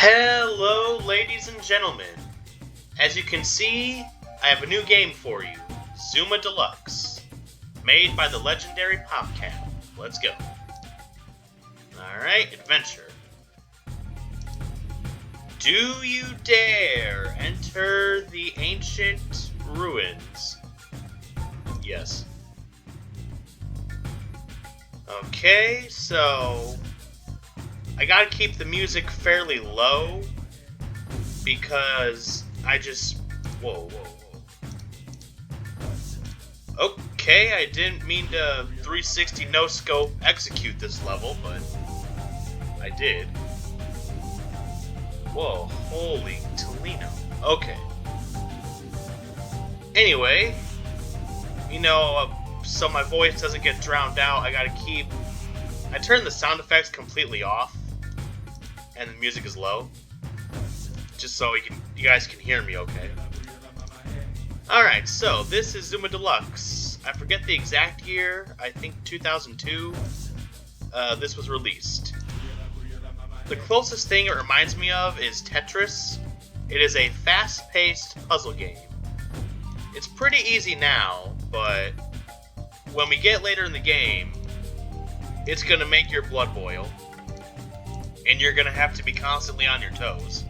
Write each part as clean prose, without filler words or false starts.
Hello, ladies and gentlemen. As you can see, I have a new game for you, Zuma Deluxe, made by the legendary PopCap. Let's go. Alright, adventure. Do you dare enter the ancient ruins? Yes. Okay, so I gotta keep the music fairly low because whoa. Okay, I didn't mean to 360 no-scope execute this level, but I did. Whoa, holy Toledo. Okay. Anyway, so my voice doesn't get drowned out, I turned the sound effects completely off, and the music is low, just so you guys can hear me okay. Alright, so this is Zuma Deluxe. I forget the exact year, I think 2002, this was released. The closest thing it reminds me of is Tetris. It is a fast-paced puzzle game. It's pretty easy now, but when we get later in the game, it's gonna make your blood boil, and you're gonna have to be constantly on your toes.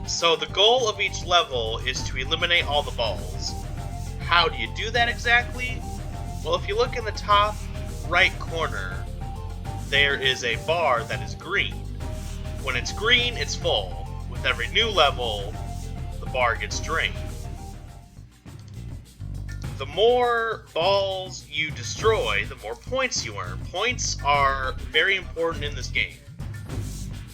So the goal of each level is to eliminate all the balls. How do you do that exactly? Well, if you look in the top right corner, there is a bar that is green. When it's green, it's full. With every new level, the bar gets drained. The more balls you destroy, the more points you earn. Points are very important in this game.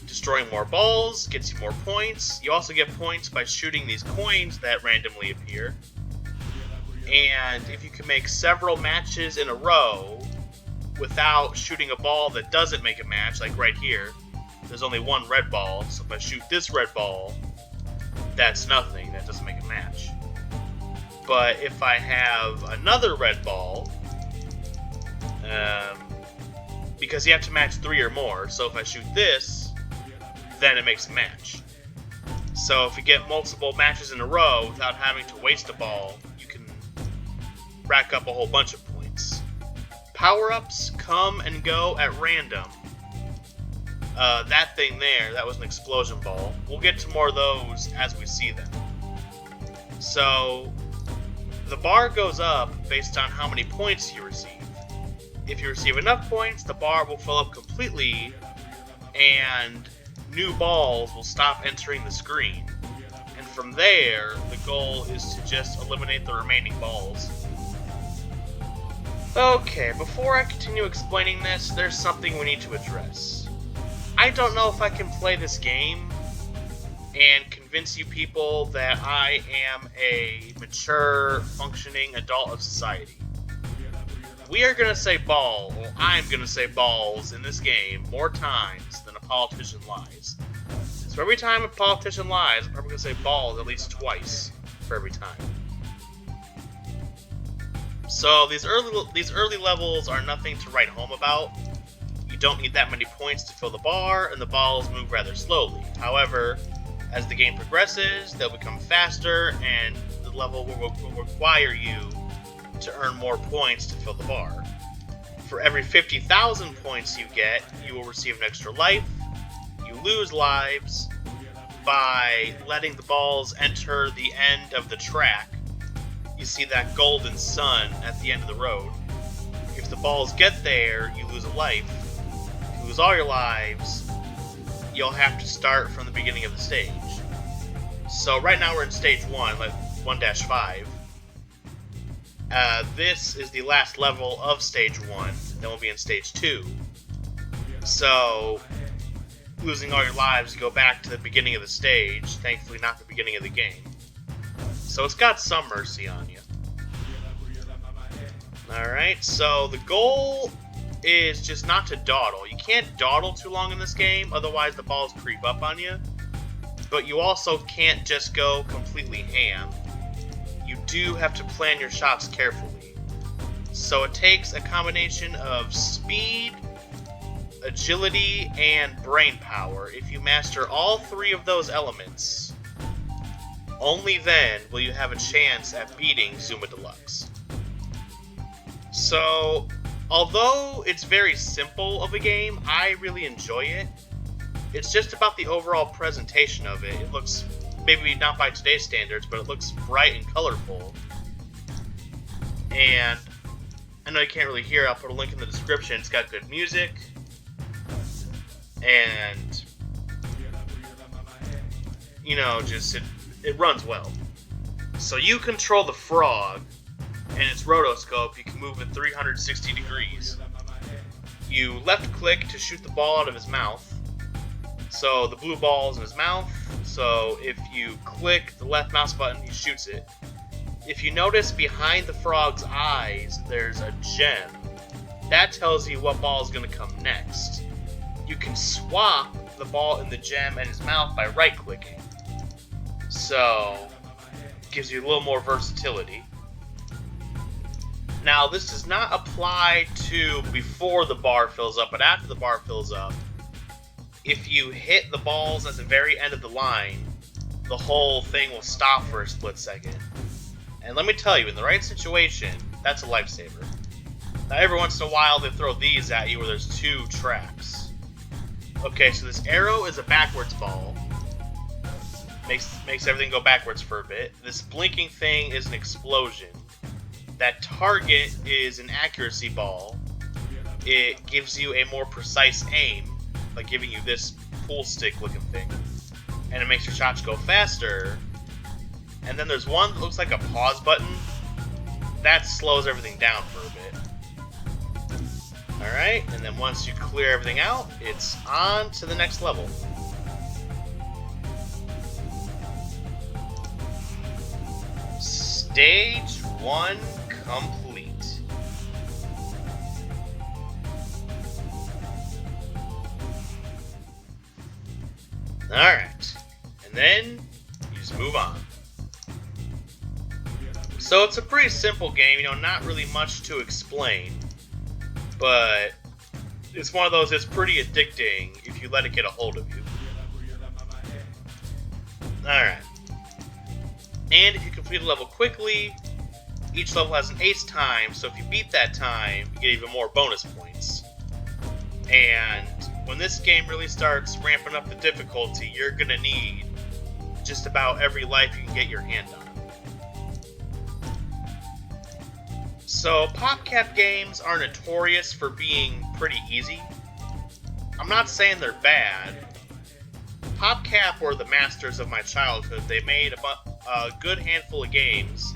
Destroying more balls gets you more points. You also get points by shooting these coins that randomly appear. And if you can make several matches in a row without shooting a ball that doesn't make a match, like right here, there's only one red ball, so if I shoot this red ball, that's nothing, that doesn't make a match. But if I have another red ball, because you have to match 3 or more, so if I shoot this, then it makes a match. So if you get multiple matches in a row without having to waste a ball, you can rack up a whole bunch of points. Power-ups come and go at random. That thing there, that was an explosion ball. We'll get to more of those as we see them. So the bar goes up based on how many points you receive. If you receive enough points, the bar will fill up completely, and new balls will stop entering the screen. And from there, the goal is to just eliminate the remaining balls. Okay, before I continue explaining this, there's something we need to address. I don't know if I can play this game and convince you people that I am a mature, functioning adult of society. We are going to say ball, or I'm going to say balls in this game more times than a politician lies. So every time a politician lies, I'm probably going to say balls at least twice for every time. So these early levels are nothing to write home about. You don't need that many points to fill the bar, and the balls move rather slowly. However, as the game progresses, they'll become faster, and the level will require you to earn more points to fill the bar. For every 50,000 points you get, you will receive an extra life. You lose lives by letting the balls enter the end of the track. You see that golden sun at the end of the road. If the balls get there, you lose a life. If you lose all your lives, you'll have to start from the beginning of the stage. So right now we're in stage 1, like 1-5. This is the last level of stage 1, then we'll be in stage 2. So, losing all your lives, you go back to the beginning of the stage, thankfully not the beginning of the game. So it's got some mercy on you. Alright, so the goal is just not to dawdle. You can't dawdle too long in this game, otherwise the balls creep up on you. But you also can't just go completely ham. You do have to plan your shots carefully. So it takes a combination of speed, agility, and brain power. If you master all 3 of those elements, only then will you have a chance at beating Zuma Deluxe. So, although it's very simple of a game, I really enjoy it. It's just about the overall presentation of it. It looks, maybe not by today's standards, but it looks bright and colorful. And I know you can't really hear, I'll put a link in the description. It's got good music. And, you know, just it runs well. So you control the frog, and its rotoscope, you can move it 360 degrees. You left click to shoot the ball out of his mouth. So the blue ball is in his mouth, so if you click the left mouse button, he shoots it. If you notice behind the frog's eyes, there's a gem. That tells you what ball is going to come next. You can swap the ball in the gem and his mouth by right-clicking. So, it gives you a little more versatility. Now, this does not apply to before the bar fills up, but after the bar fills up, if you hit the balls at the very end of the line, the whole thing will stop for a split second. And let me tell you, in the right situation, that's a lifesaver. Now, every once in a while, they throw these at you where there's 2 tracks. Okay, so this arrow is a backwards ball. Makes everything go backwards for a bit. This blinking thing is an explosion. That target is an accuracy ball. It gives you a more precise aim, like giving you this pool stick looking thing. And it makes your shots go faster. And then there's one that looks like a pause button. That slows everything down for a bit. Alright, and then once you clear everything out, it's on to the next level. Stage 1 complete. Alright, and then you just move on. So it's a pretty simple game, you know, not really much to explain, but it's one of those that's pretty addicting if you let it get a hold of you. Alright. And if you complete a level quickly, each level has an ace time, so if you beat that time, you get even more bonus points. And when this game really starts ramping up the difficulty, you're gonna need just about every life you can get your hand on. So, PopCap games are notorious for being pretty easy. I'm not saying they're bad. PopCap were the masters of my childhood. They made a good handful of games.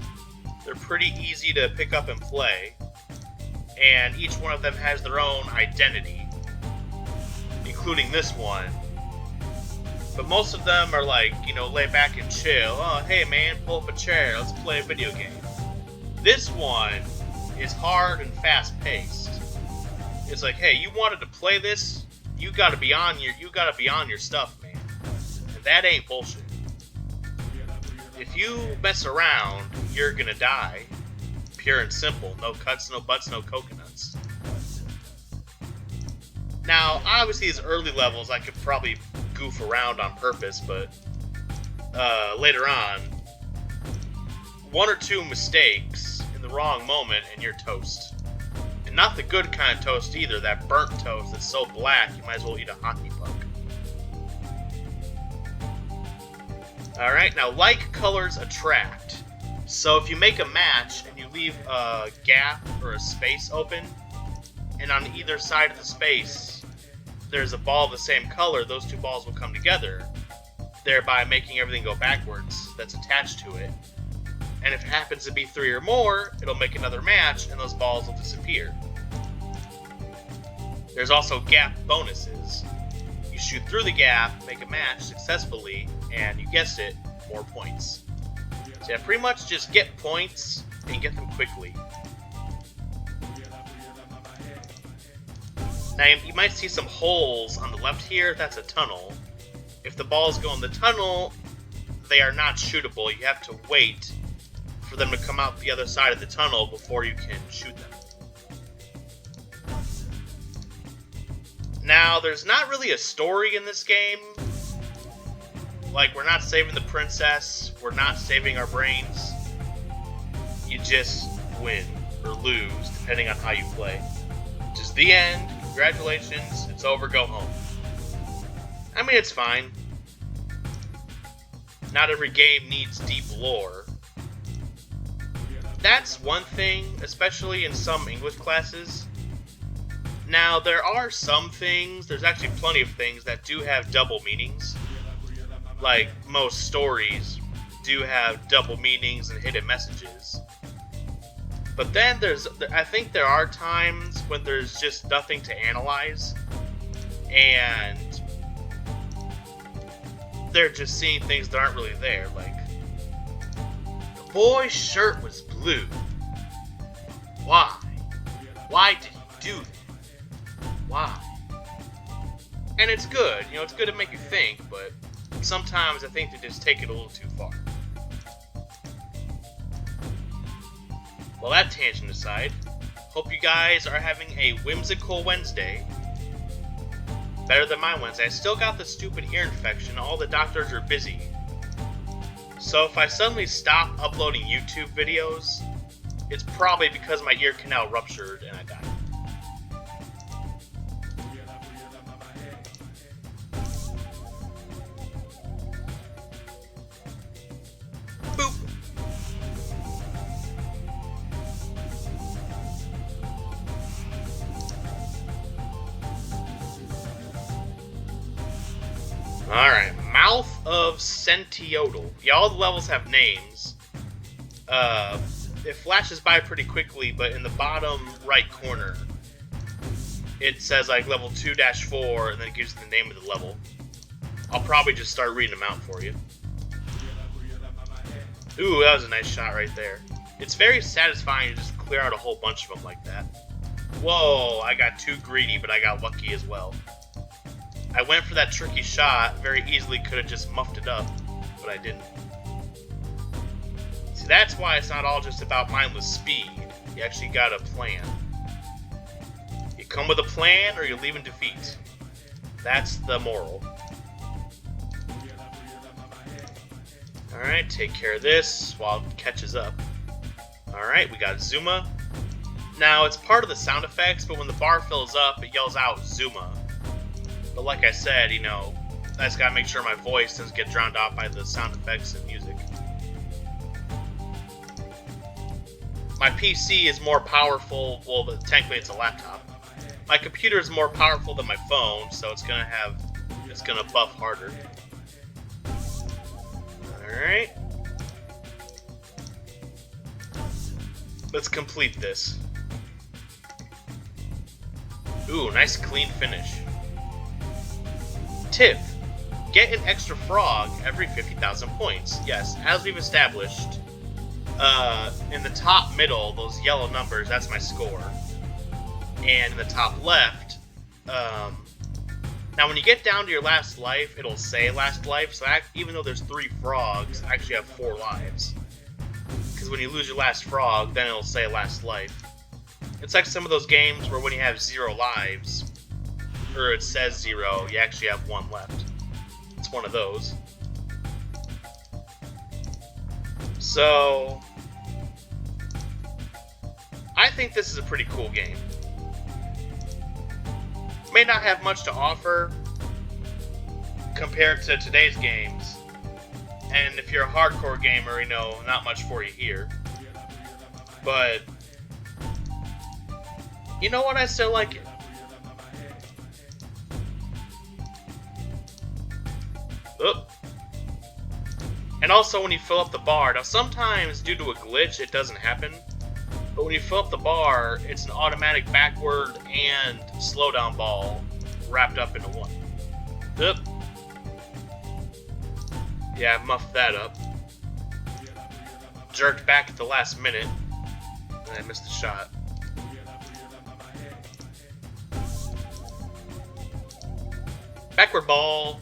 They're pretty easy to pick up and play. And each one of them has their own identity, including this one. But most of them are like, you know, lay back and chill. Oh, hey man, pull up a chair, let's play a video game. This one is hard and fast-paced. It's like, hey, you wanted to play this, you gotta be on your stuff, man. And that ain't bullshit. If you mess around, you're gonna die. Pure and simple. No cuts, no butts, no coconuts. Now, obviously, these early levels I could probably goof around on purpose, but later on, 1 or 2 mistakes in the wrong moment and you're toast. And not the good kind of toast either, that burnt toast that's so black you might as well eat a hockey puck. Alright, now like colors attract. So if you make a match and you leave a gap or a space open, and on either side of the space there's a ball of the same color, those 2 balls will come together, thereby making everything go backwards that's attached to it. And if it happens to be 3 or more, it'll make another match and those balls will disappear. There's also gap bonuses. You shoot through the gap, make a match successfully, and you guessed it, more points. So yeah, pretty much just get points and get them quickly. Now you might see some holes on the left here, that's a tunnel. If the balls go in the tunnel, they are not shootable. You have to wait for them to come out the other side of the tunnel before you can shoot them. Now, there's not really a story in this game. Like, we're not saving the princess, we're not saving our brains. You just win or lose, depending on how you play. Just the end, congratulations, it's over, go home. I mean, it's fine. Not every game needs deep lore. That's one thing, especially in some English classes. Now, there are some things, there's actually plenty of things that do have double meanings. Like, most stories do have double meanings and hidden messages. But then I think there are times when there's just nothing to analyze. And they're just seeing things that aren't really there. Like, the boy's shirt was blue. Why? Why did he do that? Why? And it's good, you know, it's good to make you think, but sometimes I think they just take it a little too far. Well, that tangent aside, hope you guys are having a whimsical Wednesday. Better than my Wednesday. I still got the stupid ear infection, all the doctors are busy. So if I suddenly stop uploading YouTube videos, it's probably because my ear canal ruptured and I died. Boop! Alright, Mouth of Sentiodal. Yeah, all the levels have names. It flashes by pretty quickly, but in the bottom right corner, it says like level 2-4, and then it gives you the name of the level. I'll probably just start reading them out for you. Ooh, that was a nice shot right there. It's very satisfying to just clear out a whole bunch of them like that. Whoa, I got too greedy, but I got lucky as well. I went for that tricky shot, very easily could have just muffed it up, but I didn't. See, that's why it's not all just about mindless speed. You actually got a plan. You come with a plan, or you leave in defeat. That's the moral. Alright, take care of this while it catches up. Alright, we got Zuma. Now, it's part of the sound effects, but when the bar fills up, it yells out Zuma. But like I said, you know, I just gotta make sure my voice doesn't get drowned out by the sound effects and music. My PC is more powerful, well, technically it's a laptop. My computer is more powerful than my phone, so it's gonna buff harder. Alright. Let's complete this. Ooh, nice clean finish. Tip. Get an extra frog every 50,000 points. Yes, as we've established, in the top middle, those yellow numbers, that's my score. And in the top left, now when you get down to your last life, it'll say last life, so even though there's 3 frogs, I actually have 4 lives. Because when you lose your last frog, then it'll say last life. It's like some of those games where when you have 0 lives, or it says 0, you actually have 1 left. It's one of those. So, I think this is a pretty cool game. May not have much to offer compared to today's games. And if you're a hardcore gamer, you know, not much for you here. But, you know what, I still like it. Oop. And also when you fill up the bar, now sometimes due to a glitch it doesn't happen, but when you fill up the bar, it's an automatic backward and slowdown ball wrapped up into one. Oop. Yeah, I muffed that up. Jerked back at the last minute, and I missed the shot. Backward ball.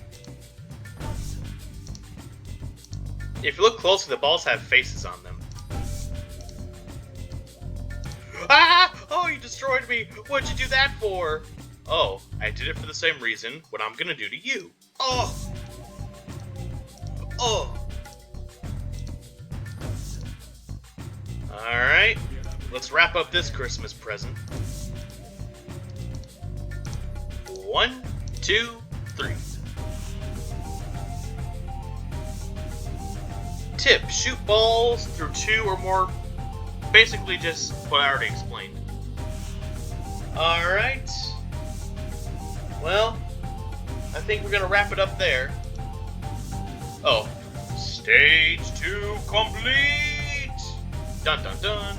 If you look closely, the balls have faces on them. Ah! Oh, you destroyed me! What'd you do that for? Oh, I did it for the same reason. What I'm gonna do to you. Oh! Oh! Alright, let's wrap up this Christmas present. 1, 2, 3. Tip, shoot balls through 2 or more. Basically just what I already explained. Alright. Well, I think we're gonna wrap it up there. Oh. Stage 2 complete! Dun dun dun.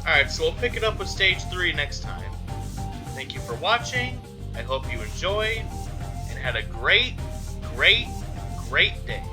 Alright, so we'll pick it up with Stage 3 next time. Thank you for watching. I hope you enjoyed and had a great, great, great day.